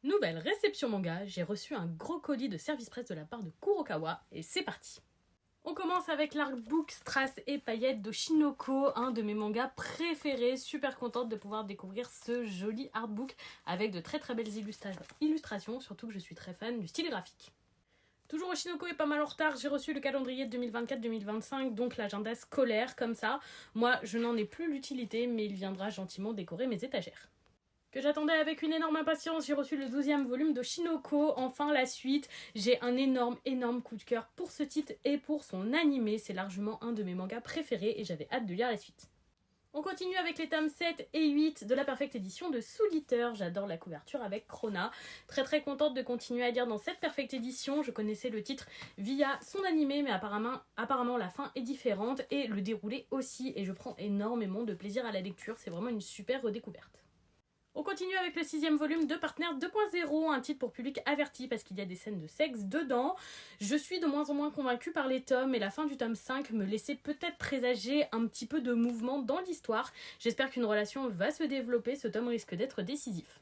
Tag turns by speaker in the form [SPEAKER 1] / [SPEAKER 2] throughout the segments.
[SPEAKER 1] Nouvelle réception manga, j'ai reçu un gros colis de service presse de la part de Kurokawa et c'est parti. On commence avec l'artbook Strass et paillettes d'Oshinoko, un de mes mangas préférés. Super contente de pouvoir découvrir ce joli artbook avec de très belles illustrations, surtout que je suis très fan du style graphique. Toujours Oshinoko est pas mal en retard, j'ai reçu le calendrier de 2024-2025, donc l'agenda scolaire comme ça. Moi, je n'en ai plus l'utilité, mais il viendra gentiment décorer mes étagères. Que j'attendais avec une énorme impatience, j'ai reçu le 12e volume d'Oshinoko, enfin la suite. J'ai un énorme coup de cœur pour ce titre et pour son animé, c'est largement un de mes mangas préférés et j'avais hâte de lire la suite. On continue avec les tomes 7 et 8 de la Perfect Edition de Soul Eater. J'adore la couverture avec Crona. Très contente de continuer à lire dans cette Perfect Edition. Je connaissais le titre via son animé, mais apparemment la fin est différente et le déroulé aussi. Et je prends énormément de plaisir à la lecture, c'est vraiment une super redécouverte. On continue avec le 6e volume de Partner 2.0, un titre pour public averti parce qu'il y a des scènes de sexe dedans. Je suis de moins en moins convaincue par les tomes et la fin du tome 5 me laissait peut-être présager un petit peu de mouvement dans l'histoire. J'espère qu'une relation va se développer, ce tome risque d'être décisif.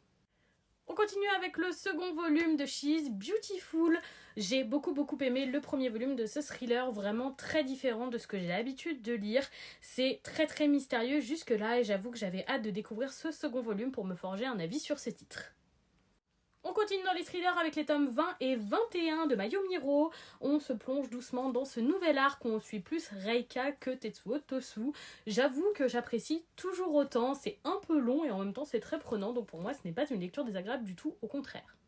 [SPEAKER 1] On continue avec le second volume de She's Beautiful. J'ai beaucoup aimé le premier volume de ce thriller, vraiment très différent de ce que j'ai l'habitude de lire. C'est très mystérieux jusque là et j'avoue que j'avais hâte de découvrir ce second volume pour me forger un avis sur ce titre. On continue dans les thrillers avec les tomes 20 et 21 de Mayumiro. On se plonge doucement dans ce nouvel arc où on suit plus Reika que Tetsuo Tosu. J'avoue que j'apprécie toujours autant, c'est un peu long et en même temps c'est très prenant, donc pour moi ce n'est pas une lecture désagréable du tout, au contraire.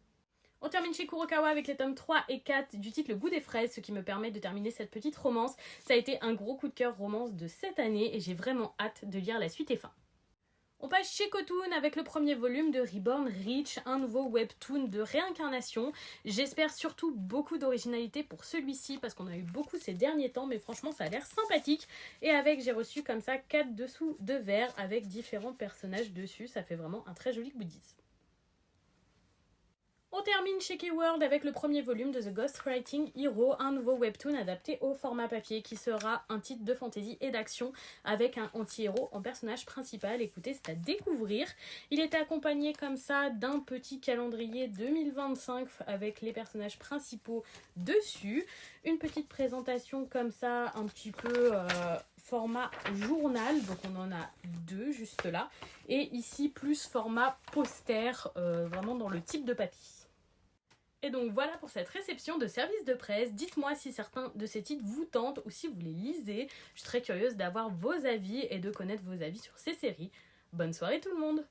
[SPEAKER 1] On termine chez Kurokawa avec les tomes 3 et 4 du titre Le Goût des fraises, ce qui me permet de terminer cette petite romance. Ça a été un gros coup de cœur romance de cette année et j'ai vraiment hâte de lire la suite et fin. On passe chez Kotun avec le premier volume de Reborn Reach, un nouveau webtoon de réincarnation. J'espère surtout beaucoup d'originalité pour celui-ci parce qu'on a eu beaucoup ces derniers temps, mais franchement ça a l'air sympathique. Et j'ai reçu comme ça 4 dessous de verre avec différents personnages dessus, ça fait vraiment un très joli goodies. On termine chez Keyworld avec le premier volume de The Ghostwriting Hero, un nouveau webtoon adapté au format papier qui sera un titre de fantasy et d'action avec un anti-héros en personnage principal. Écoutez, c'est à découvrir. Il était accompagné comme ça d'un petit calendrier 2025 avec les personnages principaux dessus. Une petite présentation comme ça, un petit peu format journal, donc on en a 2 juste là. Et ici, plus format poster, vraiment dans le type de papier. Et donc voilà pour cette réception de service de presse. Dites-moi si certains de ces titres vous tentent ou si vous les lisez. Je suis très curieuse d'avoir vos avis et de connaître vos avis sur ces séries. Bonne soirée tout le monde!